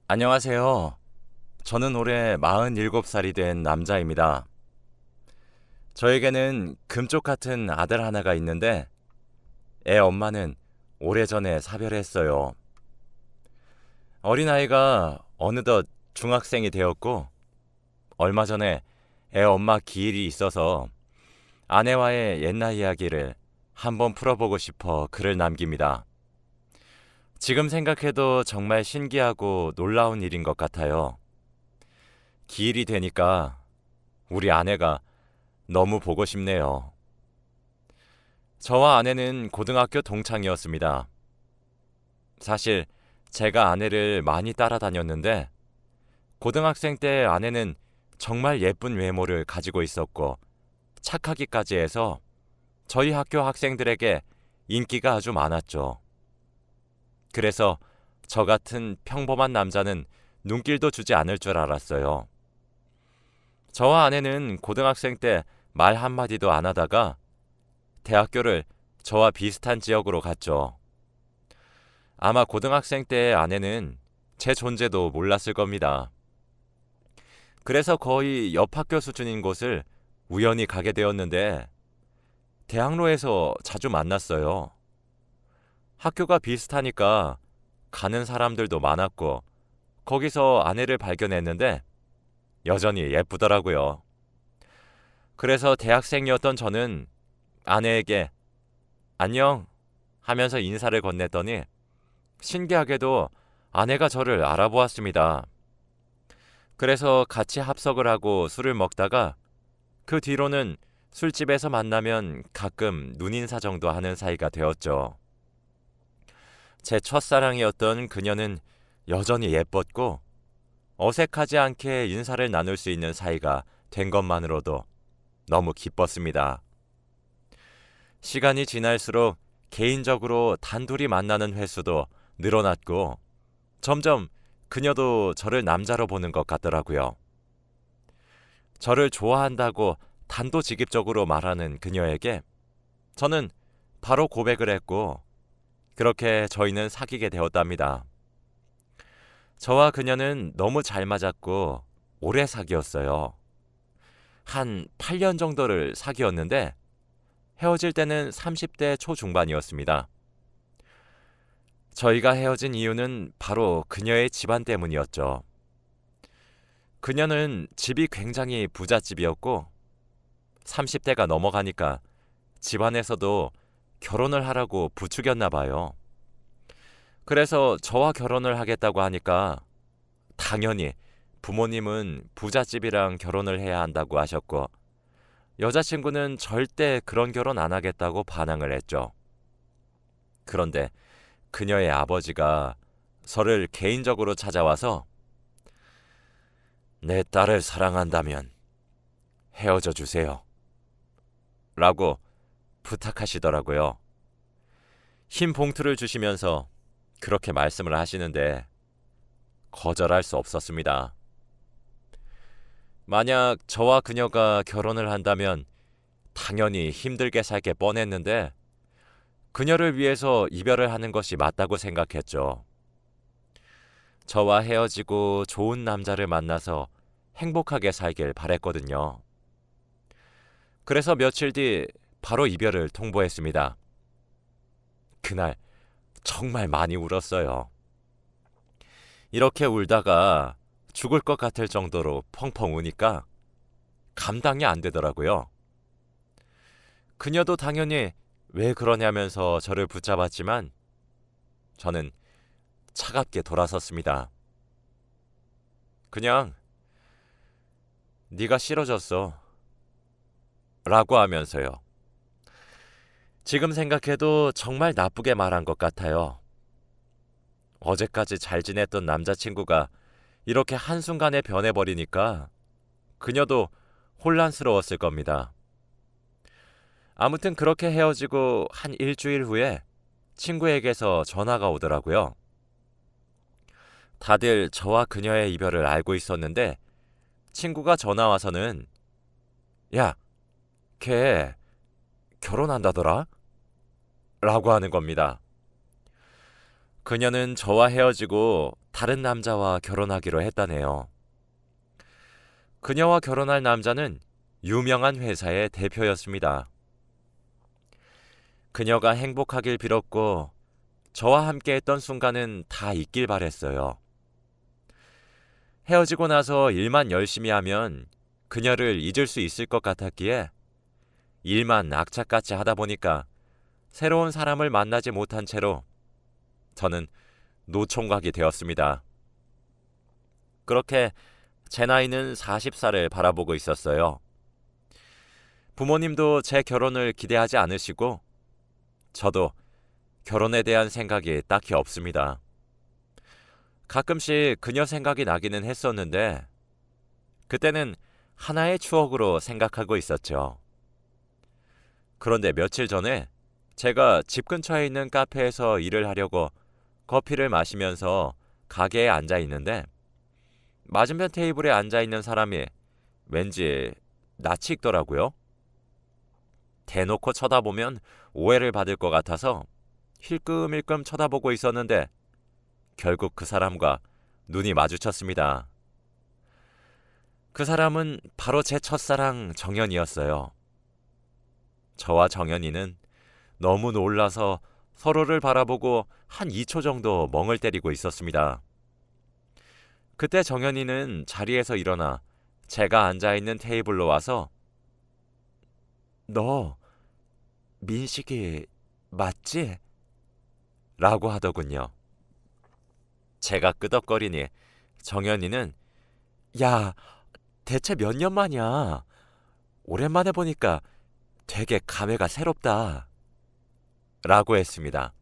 안녕하세요. 저는 올해 47살이 된 남자입니다. 저에게는 금쪽 같은 아들 하나가 있는데 애 엄마는 오래전에 사별했어요. 어린아이가 어느덧 중학생이 되었고 얼마 전에 애 엄마 기일이 있어서 아내와의 옛날 이야기를 한번 풀어보고 싶어 글을 남깁니다. 지금 생각해도 정말 신기하고 놀라운 일인 것 같아요. 기일이 되니까 우리 아내가 너무 보고 싶네요. 저와 아내는 고등학교 동창이었습니다. 사실 제가 아내를 많이 따라다녔는데 고등학생 때 아내는 정말 예쁜 외모를 가지고 있었고 착하기까지 해서 저희 학교 학생들에게 인기가 아주 많았죠. 그래서 저 같은 평범한 남자는 눈길도 주지 않을 줄 알았어요. 저와 아내는 고등학생 때 말 한마디도 안 하다가 대학교를 저와 비슷한 지역으로 갔죠. 아마 고등학생 때의 아내는 제 존재도 몰랐을 겁니다. 그래서 거의 옆 학교 수준인 곳을 우연히 가게 되었는데 대학로에서 자주 만났어요. 학교가 비슷하니까 가는 사람들도 많았고 거기서 아내를 발견했는데 여전히 예쁘더라고요. 그래서 대학생이었던 저는 아내에게 안녕 하면서 인사를 건넸더니 신기하게도 아내가 저를 알아보았습니다. 그래서 같이 합석을 하고 술을 먹다가 그 뒤로는 술집에서 만나면 가끔 눈인사 정도 하는 사이가 되었죠. 제 첫사랑이었던 그녀는 여전히 예뻤고 어색하지 않게 인사를 나눌 수 있는 사이가 된 것만으로도 너무 기뻤습니다. 시간이 지날수록 개인적으로 단둘이 만나는 횟수도 늘어났고 점점 그녀도 저를 남자로 보는 것 같더라고요. 저를 좋아한다고 단도직입적으로 말하는 그녀에게 저는 바로 고백을 했고 그렇게 저희는 사귀게 되었답니다. 저와 그녀는 너무 잘 맞았고 오래 사귀었어요. 한 8년 정도를 사귀었는데 헤어질 때는 30대 초중반이었습니다. 저희가 헤어진 이유는 바로 그녀의 집안 때문이었죠. 그녀는 집이 굉장히 부잣집이었고 30대가 넘어가니까 집안에서도 결혼을 하라고 부추겼나 봐요. 그래서 저와 결혼을 하겠다고 하니까 당연히 부모님은 부잣집이랑 결혼을 해야 한다고 하셨고 여자친구는 절대 그런 결혼 안 하겠다고 반항을 했죠. 그런데 그녀의 아버지가 저를 개인적으로 찾아와서 내 딸을 사랑한다면 헤어져 주세요. 라고 부탁하시더라고요. 흰 봉투를 주시면서 그렇게 말씀을 하시는데 거절할 수 없었습니다. 만약 저와 그녀가 결혼을 한다면 당연히 힘들게 살게 뻔했는데 그녀를 위해서 이별을 하는 것이 맞다고 생각했죠. 저와 헤어지고 좋은 남자를 만나서 행복하게 살길 바랬거든요. 그래서 며칠 뒤 바로 이별을 통보했습니다. 그날 정말 많이 울었어요. 이렇게 울다가 죽을 것 같을 정도로 펑펑 우니까 감당이 안 되더라고요. 그녀도 당연히 왜 그러냐면서 저를 붙잡았지만 저는 차갑게 돌아섰습니다. 그냥 네가 싫어졌어 라고 하면서요. 지금 생각해도 정말 나쁘게 말한 것 같아요. 어제까지 잘 지냈던 남자친구가 이렇게 한순간에 변해버리니까 그녀도 혼란스러웠을 겁니다. 아무튼 그렇게 헤어지고 한 일주일 후에 친구에게서 전화가 오더라고요. 다들 저와 그녀의 이별을 알고 있었는데 친구가 전화 와서는 야, 걔 결혼한다더라? 라고 하는 겁니다. 그녀는 저와 헤어지고 다른 남자와 결혼하기로 했다네요. 그녀와 결혼할 남자는 유명한 회사의 대표였습니다. 그녀가 행복하길 빌었고 저와 함께했던 순간은 다 잊길 바랬어요. 헤어지고 나서 일만 열심히 하면 그녀를 잊을 수 있을 것 같았기에 일만 악착같이 하다 보니까 새로운 사람을 만나지 못한 채로 저는 노총각이 되었습니다. 그렇게 제 나이는 40살을 바라보고 있었어요. 부모님도 제 결혼을 기대하지 않으시고 저도 결혼에 대한 생각이 딱히 없습니다. 가끔씩 그녀 생각이 나기는 했었는데 그때는 하나의 추억으로 생각하고 있었죠. 그런데 며칠 전에 제가 집 근처에 있는 카페에서 일을 하려고 커피를 마시면서 가게에 앉아 있는데 맞은편 테이블에 앉아 있는 사람이 왠지 낯이 익더라고요. 대놓고 쳐다보면 오해를 받을 것 같아서 힐끔힐끔 쳐다보고 있었는데 결국 그 사람과 눈이 마주쳤습니다. 그 사람은 바로 제 첫사랑 정연이었어요. 저와 정연이는 너무 놀라서 서로를 바라보고 한 2초 정도 멍을 때리고 있었습니다. 그때 정연이는 자리에서 일어나 제가 앉아있는 테이블로 와서 너 민식이 맞지? 라고 하더군요. 제가 끄덕거리니 정연이는 야, 대체 몇 년 만이야. 오랜만에 보니까 되게 감회가 새롭다. 라고 했습니다.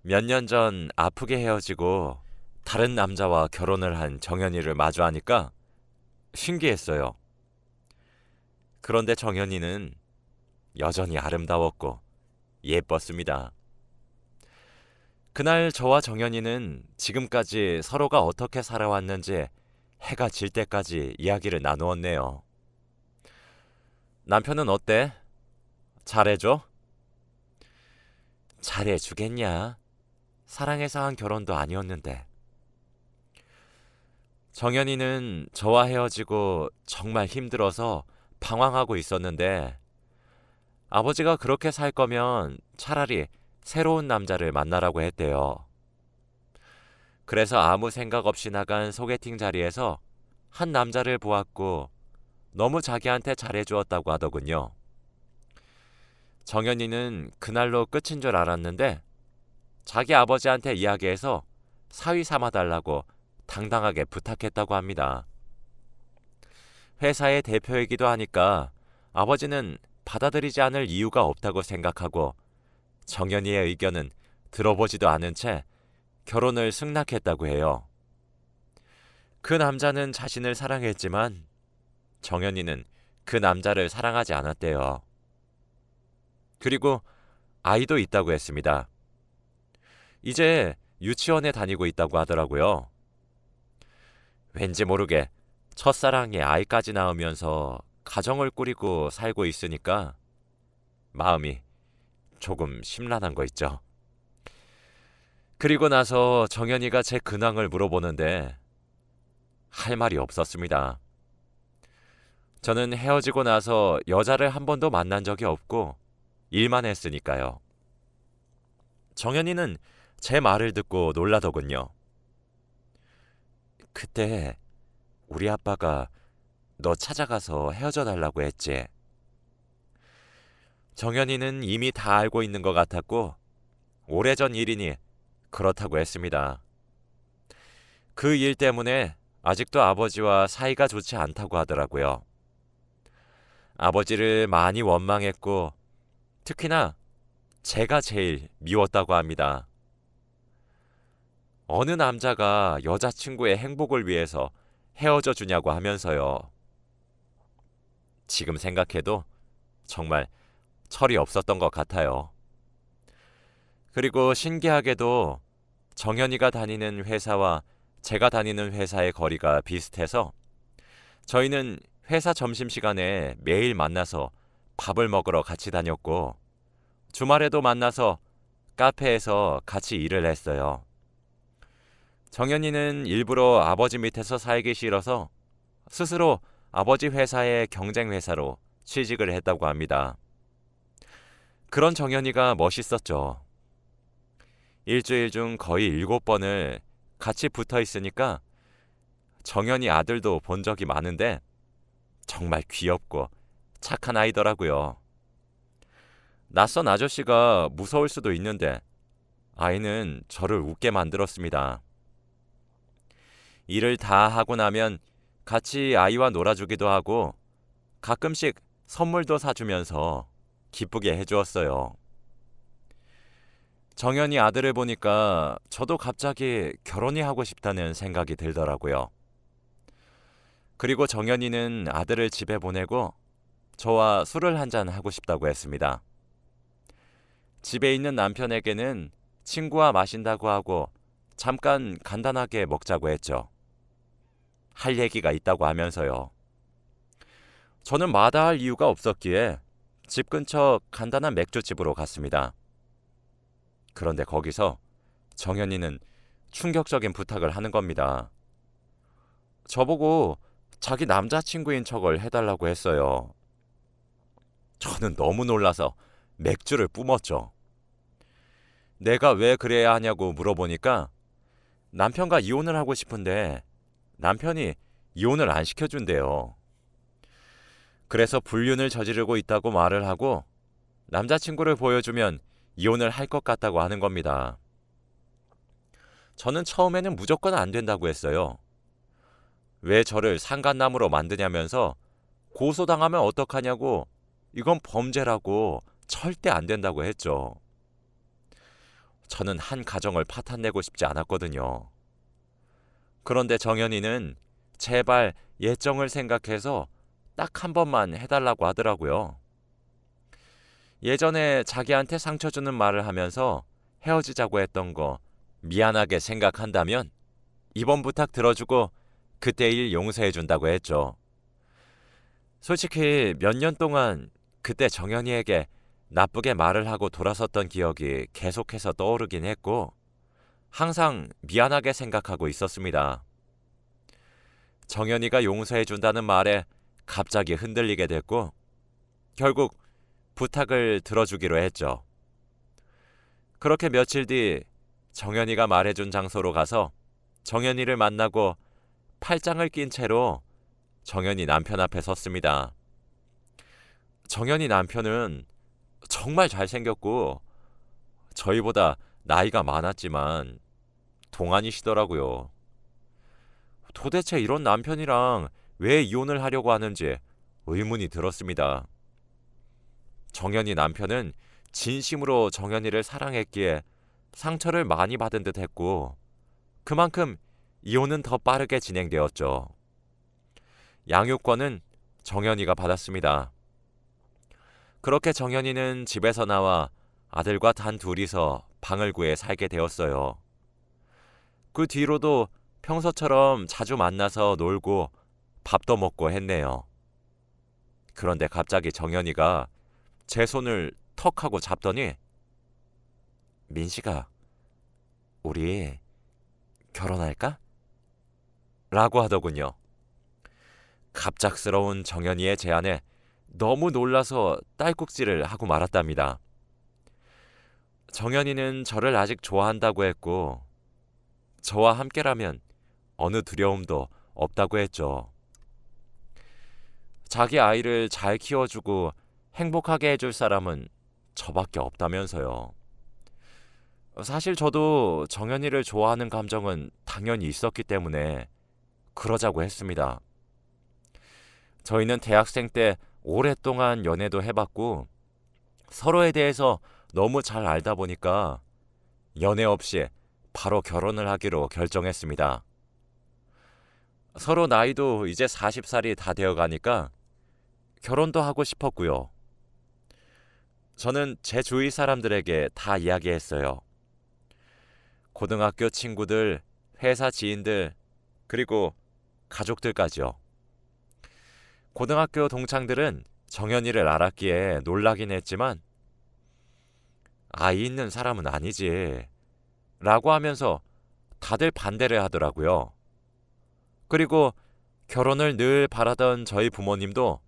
몇 년 전 아프게 헤어지고 다른 남자와 결혼을 한 정연이를 마주하니까 신기했어요. 그런데 정연이는 여전히 아름다웠고 예뻤습니다. 그날 저와 정연이는 지금까지 서로가 어떻게 살아왔는지 해가 질 때까지 이야기를 나누었네요. 남편은 어때? 잘해줘? 잘해주겠냐? 사랑해서 한 결혼도 아니었는데. 정연이는 저와 헤어지고 정말 힘들어서 방황하고 있었는데 아버지가 그렇게 살 거면 차라리 새로운 남자를 만나라고 했대요. 그래서 아무 생각 없이 나간 소개팅 자리에서 한 남자를 보았고 너무 자기한테 잘해주었다고 하더군요. 정연이는 그날로 끝인 줄 알았는데 자기 아버지한테 이야기해서 사위 삼아달라고 당당하게 부탁했다고 합니다. 회사의 대표이기도 하니까 아버지는 받아들이지 않을 이유가 없다고 생각하고 정연이의 의견은 들어보지도 않은 채 결혼을 승낙했다고 해요. 그 남자는 자신을 사랑했지만 정연이는 그 남자를 사랑하지 않았대요. 그리고 아이도 있다고 했습니다. 이제 유치원에 다니고 있다고 하더라고요. 왠지 모르게 첫사랑에 아이까지 낳으면서 가정을 꾸리고 살고 있으니까 마음이 조금 심란한 거 있죠. 그리고 나서 정연이가 제 근황을 물어보는데 할 말이 없었습니다. 저는 헤어지고 나서 여자를 한 번도 만난 적이 없고 일만 했으니까요. 정연이는 제 말을 듣고 놀라더군요. 그때 우리 아빠가 너 찾아가서 헤어져 달라고 했지. 정연이는 이미 다 알고 있는 것 같았고 오래전 일이니 그렇다고 했습니다. 그 일 때문에 아직도 아버지와 사이가 좋지 않다고 하더라고요. 아버지를 많이 원망했고 특히나 제가 제일 미웠다고 합니다. 어느 남자가 여자친구의 행복을 위해서 헤어져 주냐고 하면서요. 지금 생각해도 정말 철이 없었던 것 같아요. 그리고 신기하게도 정연이가 다니는 회사와 제가 다니는 회사의 거리가 비슷해서 저희는 회사 점심시간에 매일 만나서 밥을 먹으러 같이 다녔고 주말에도 만나서 카페에서 같이 일을 했어요. 정연이는 일부러 아버지 밑에서 살기 싫어서 스스로 아버지 회사의 경쟁 회사로 취직을 했다고 합니다. 그런 정연이가 멋있었죠. 일주일 중 거의 7번을 같이 붙어 있으니까 정연이 아들도 본 적이 많은데 정말 귀엽고 착한 아이더라고요. 낯선 아저씨가 무서울 수도 있는데 아이는 저를 웃게 만들었습니다. 일을 다 하고 나면 같이 아이와 놀아주기도 하고 가끔씩 선물도 사주면서 기쁘게 해주었어요. 정연이 아들을 보니까 저도 갑자기 결혼이 하고 싶다는 생각이 들더라고요. 그리고 정연이는 아들을 집에 보내고 저와 술을 한잔 하고 싶다고 했습니다. 집에 있는 남편에게는 친구와 마신다고 하고 잠깐 간단하게 먹자고 했죠. 할 얘기가 있다고 하면서요. 저는 마다할 이유가 없었기에 집 근처 간단한 맥주집으로 갔습니다. 그런데 거기서 정연이는 충격적인 부탁을 하는 겁니다. 저보고 자기 남자친구인 척을 해달라고 했어요. 저는 너무 놀라서 맥주를 뿜었죠. 내가 왜 그래야 하냐고 물어보니까 남편과 이혼을 하고 싶은데 남편이 이혼을 안 시켜준대요. 그래서 불륜을 저지르고 있다고 말을 하고 남자친구를 보여주면 이혼을 할 것 같다고 하는 겁니다. 저는 처음에는 무조건 안 된다고 했어요. 왜 저를 상간남으로 만드냐면서 고소당하면 어떡하냐고 이건 범죄라고 절대 안 된다고 했죠. 저는 한 가정을 파탄내고 싶지 않았거든요. 그런데 정연이는 제발 예정을 생각해서 딱 한 번만 해달라고 하더라고요. 예전에 자기한테 상처 주는 말을 하면서 헤어지자고 했던 거 미안하게 생각한다면 이번 부탁 들어주고 그때 일 용서해준다고 했죠. 솔직히 몇 년 동안 그때 정연이에게 나쁘게 말을 하고 돌아섰던 기억이 계속해서 떠오르긴 했고 항상 미안하게 생각하고 있었습니다. 정연이가 용서해준다는 말에 갑자기 흔들리게 됐고 결국 부탁을 들어주기로 했죠. 그렇게 며칠 뒤 정연이가 말해준 장소로 가서 정연이를 만나고 팔짱을 낀 채로 정연이 남편 앞에 섰습니다. 정연이 남편은 정말 잘생겼고 저희보다 나이가 많았지만 동안이시더라고요. 도대체 이런 남편이랑 왜 이혼을 하려고 하는지 의문이 들었습니다. 정연이 남편은 진심으로 정연이를 사랑했기에 상처를 많이 받은 듯 했고 그만큼 이혼은 더 빠르게 진행되었죠. 양육권은 정연이가 받았습니다. 그렇게 정연이는 집에서 나와 아들과 단 둘이서 방을 구해 살게 되었어요. 그 뒤로도 평소처럼 자주 만나서 놀고 밥도 먹고 했네요. 그런데 갑자기 정연이가 제 손을 턱 하고 잡더니 민식아, 우리 결혼할까? 라고 하더군요. 갑작스러운 정연이의 제안에 너무 놀라서 딸꾹질을 하고 말았답니다. 정연이는 저를 아직 좋아한다고 했고 저와 함께라면 어느 두려움도 없다고 했죠. 자기 아이를 잘 키워주고 행복하게 해줄 사람은 저밖에 없다면서요. 사실 저도 정연이를 좋아하는 감정은 당연히 있었기 때문에 그러자고 했습니다. 저희는 대학생 때 오랫동안 연애도 해봤고 서로에 대해서 너무 잘 알다 보니까 연애 없이 바로 결혼을 하기로 결정했습니다. 서로 나이도 이제 40살이 다 되어가니까 결혼도 하고 싶었고요. 저는 제 주위 사람들에게 다 이야기했어요. 고등학교 친구들, 회사 지인들, 그리고 가족들까지요. 고등학교 동창들은 정연이를 알았기에 놀라긴 했지만 아이 있는 사람은 아니지. 라고 하면서 다들 반대를 하더라고요. 그리고 결혼을 늘 바라던 저희 부모님도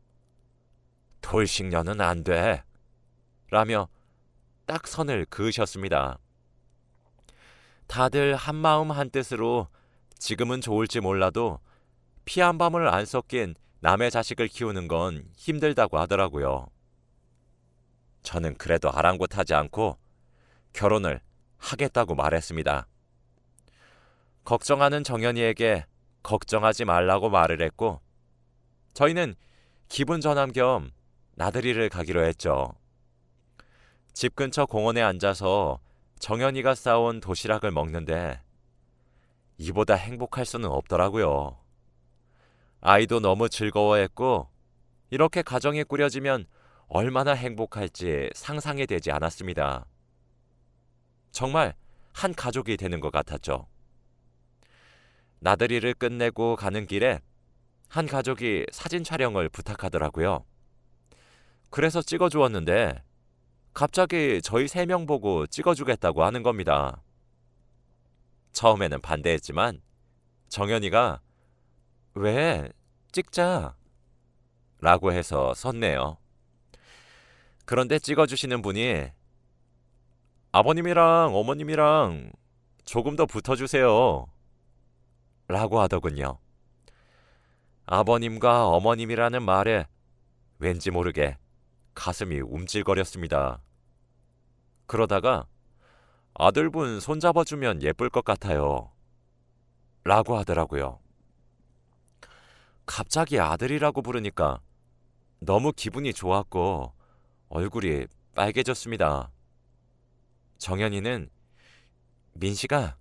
돌싱녀는 안 돼. 라며 딱 선을 그으셨습니다. 다들 한마음 한뜻으로 지금은 좋을지 몰라도 피 한 방울 안 섞인 남의 자식을 키우는 건 힘들다고 하더라고요. 저는 그래도 아랑곳하지 않고 결혼을 하겠다고 말했습니다. 걱정하는 정연이에게 걱정하지 말라고 말을 했고 저희는 기분 전환 겸 나들이를 가기로 했죠. 집 근처 공원에 앉아서 정연이가 싸온 도시락을 먹는데 이보다 행복할 수는 없더라고요. 아이도 너무 즐거워했고 이렇게 가정이 꾸려지면 얼마나 행복할지 상상이 되지 않았습니다. 정말 한 가족이 되는 것 같았죠. 나들이를 끝내고 가는 길에 한 가족이 사진 촬영을 부탁하더라고요. 그래서 찍어주었는데 갑자기 저희 3명 보고 찍어주겠다고 하는 겁니다. 처음에는 반대했지만 정연이가 왜 찍자 라고 해서 섰네요. 그런데 찍어주시는 분이 아버님이랑 어머님이랑 조금 더 붙어주세요 라고 하더군요. 아버님과 어머님이라는 말에 왠지 모르게 가슴이 움찔거렸습니다. 그러다가 아들분 손잡아주면 예쁠 것 같아요 라고 하더라고요. 갑자기 아들이라고 부르니까 너무 기분이 좋았고 얼굴이 빨개졌습니다. 정연이는 민식아,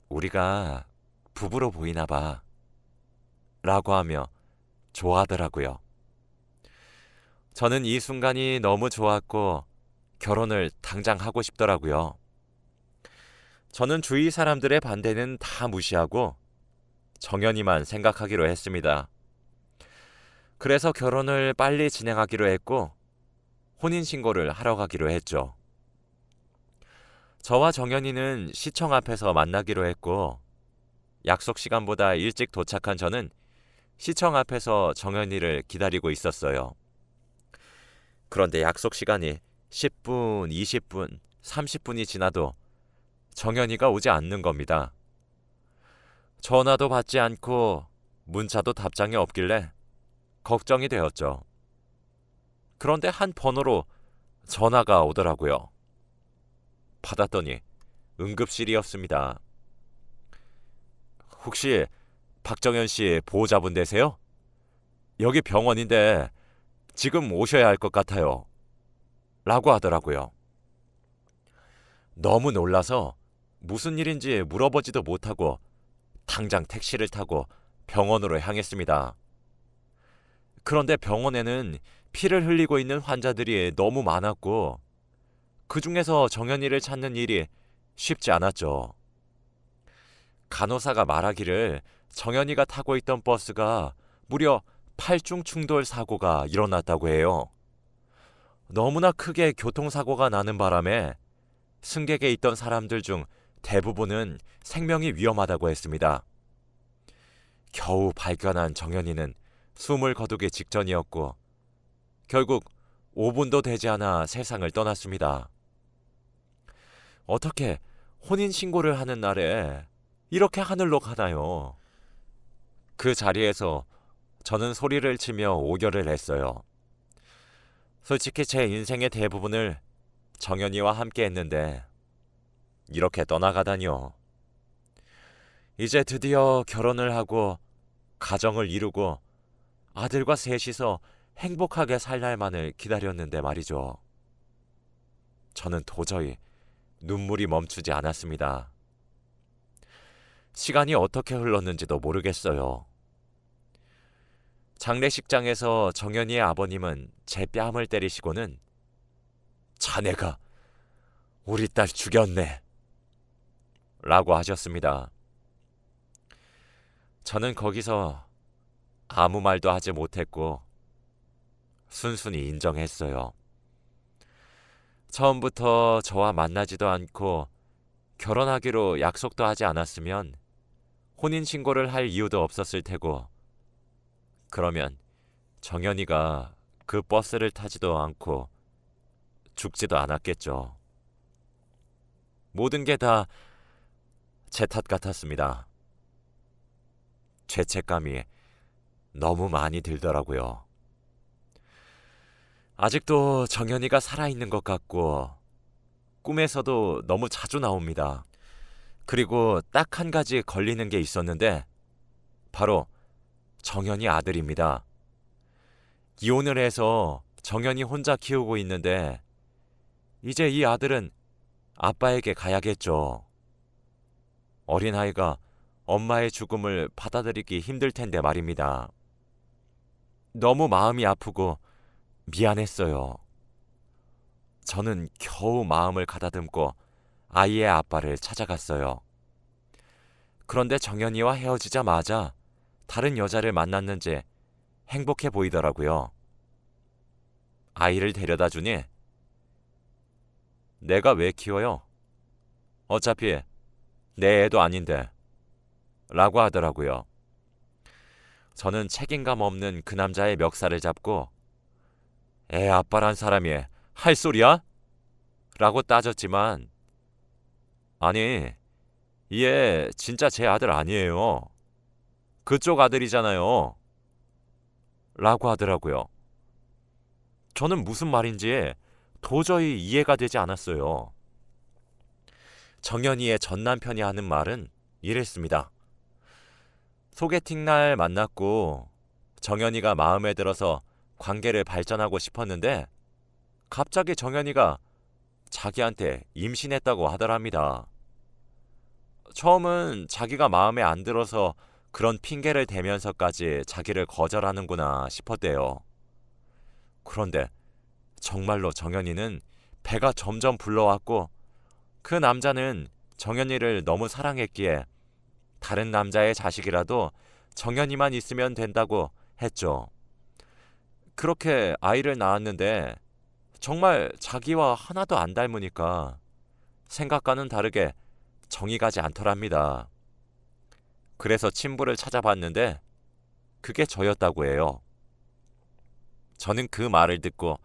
우리가 부부로 보이나 봐 라고 하며 좋아하더라고요. 저는 이 순간이 너무 좋았고 결혼을 당장 하고 싶더라고요. 저는 주위 사람들의 반대는 다 무시하고 정연이만 생각하기로 했습니다. 그래서 결혼을 빨리 진행하기로 했고 혼인신고를 하러 가기로 했죠. 저와 정연이는 시청 앞에서 만나기로 했고 약속 시간보다 일찍 도착한 저는 시청 앞에서 정연이를 기다리고 있었어요. 그런데 약속 시간이 10분, 20분, 30분이 지나도 정연이가 오지 않는 겁니다. 전화도 받지 않고 문자도 답장이 없길래 걱정이 되었죠. 그런데 한 번호로 전화가 오더라고요. 받았더니 응급실이었습니다. 혹시 박정현 씨 보호자분 되세요? 여기 병원인데 지금 오셔야 할 것 같아요. 라고 하더라고요. 너무 놀라서 무슨 일인지 물어보지도 못하고 당장 택시를 타고 병원으로 향했습니다. 그런데 병원에는 피를 흘리고 있는 환자들이 너무 많았고 그 중에서 정연이를 찾는 일이 쉽지 않았죠. 간호사가 말하기를 정연이가 타고 있던 버스가 무려 8중 충돌 사고가 일어났다고 해요. 너무나 크게 교통사고가 나는 바람에 승객에 있던 사람들 중 대부분은 생명이 위험하다고 했습니다. 겨우 발견한 정연이는 숨을 거두기 직전이었고 결국 5분도 되지 않아 세상을 떠났습니다. 어떻게 혼인신고를 하는 날에 이렇게 하늘로 가나요? 그 자리에서 저는 소리를 치며 오열을 했어요. 솔직히 제 인생의 대부분을 정연이와 함께 했는데 이렇게 떠나가다니요. 이제 드디어 결혼을 하고 가정을 이루고 아들과 셋이서 행복하게 살 날만을 기다렸는데 말이죠. 저는 도저히 눈물이 멈추지 않았습니다. 시간이 어떻게 흘렀는지도 모르겠어요. 장례식장에서 정연이의 아버님은 제 뺨을 때리시고는 자네가 우리 딸 죽였네 라고 하셨습니다. 저는 거기서 아무 말도 하지 못했고 순순히 인정했어요. 처음부터 저와 만나지도 않고 결혼하기로 약속도 하지 않았으면 혼인신고를 할 이유도 없었을 테고, 그러면 정연이가 그 버스를 타지도 않고 죽지도 않았겠죠. 모든 게 다 제 탓 같았습니다. 죄책감이 너무 많이 들더라고요. 아직도 정연이가 살아있는 것 같고 꿈에서도 너무 자주 나옵니다. 그리고 딱 한 가지 걸리는 게 있었는데 바로 정연이 아들입니다. 이혼을 해서 정연이 혼자 키우고 있는데 이제 이 아들은 아빠에게 가야겠죠. 어린아이가 엄마의 죽음을 받아들이기 힘들 텐데 말입니다. 너무 마음이 아프고 미안했어요. 저는 겨우 마음을 가다듬고 아이의 아빠를 찾아갔어요. 그런데 정연이와 헤어지자마자 다른 여자를 만났는지 행복해 보이더라고요. 아이를 데려다 주니 내가 왜 키워요? 어차피 내 애도 아닌데 라고 하더라고요. 저는 책임감 없는 그 남자의 멱살을 잡고 애 아빠란 사람이 할 소리야? 라고 따졌지만 아니, 이 애 진짜 제 아들 아니에요. 그쪽 아들이잖아요. 라고 하더라고요. 저는 무슨 말인지 도저히 이해가 되지 않았어요. 정연이의 전 남편이 하는 말은 이랬습니다. 소개팅 날 만났고 정연이가 마음에 들어서 관계를 발전하고 싶었는데 갑자기 정연이가 자기한테 임신했다고 하더랍니다. 처음은 자기가 마음에 안 들어서 그런 핑계를 대면서까지 자기를 거절하는구나 싶었대요. 그런데 정말로 정연이는 배가 점점 불러왔고 그 남자는 정연이를 너무 사랑했기에 다른 남자의 자식이라도 정연이만 있으면 된다고 했죠. 그렇게 아이를 낳았는데 정말 자기와 하나도 안 닮으니까 생각과는 다르게 정이 가지 않더랍니다. 그래서 친부를 찾아봤는데 그게 저였다고 해요. 저는 그 말을 듣고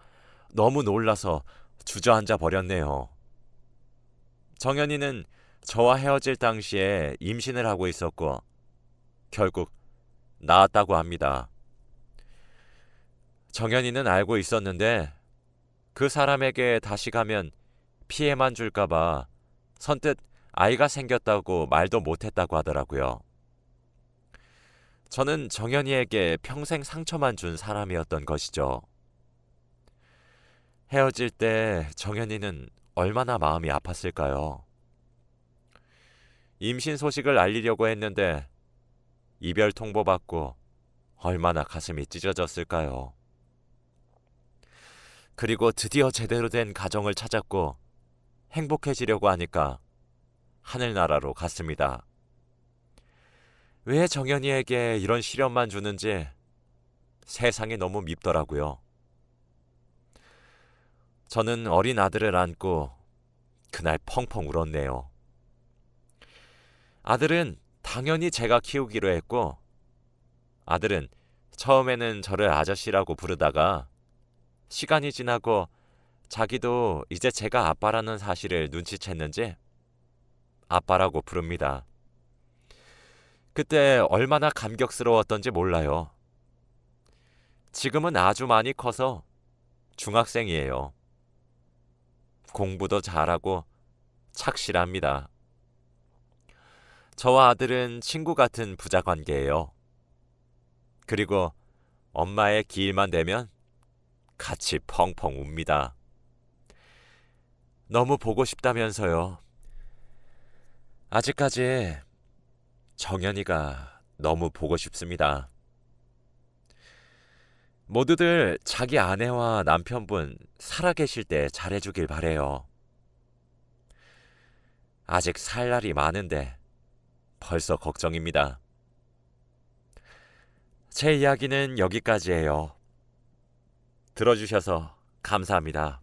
너무 놀라서 주저앉아 버렸네요. 정연이는 저와 헤어질 당시에 임신을 하고 있었고 결국 낳았다고 합니다. 정연이는 알고 있었는데 그 사람에게 다시 가면 피해만 줄까봐 선뜻 아이가 생겼다고 말도 못했다고 하더라고요. 저는 정연이에게 평생 상처만 준 사람이었던 것이죠. 헤어질 때 정연이는 얼마나 마음이 아팠을까요? 임신 소식을 알리려고 했는데 이별 통보받고 얼마나 가슴이 찢어졌을까요? 그리고 드디어 제대로 된 가정을 찾았고 행복해지려고 하니까 하늘나라로 갔습니다. 왜 정연이에게 이런 시련만 주는지 세상이 너무 밉더라고요. 저는 어린 아들을 안고 그날 펑펑 울었네요. 아들은 당연히 제가 키우기로 했고 아들은 처음에는 저를 아저씨라고 부르다가 시간이 지나고 자기도 이제 제가 아빠라는 사실을 눈치챘는지 아빠라고 부릅니다. 그때 얼마나 감격스러웠던지 몰라요. 지금은 아주 많이 커서 중학생이에요. 공부도 잘하고 착실합니다. 저와 아들은 친구 같은 부자 관계예요. 그리고 엄마의 기일만 되면 같이 펑펑 웁니다. 너무 보고 싶다면서요. 아직까지 정연이가 너무 보고 싶습니다. 모두들 자기 아내와 남편분 살아계실 때 잘해주길 바래요. 아직 살 날이 많은데 벌써 걱정입니다. 제 이야기는 여기까지예요. 들어주셔서 감사합니다.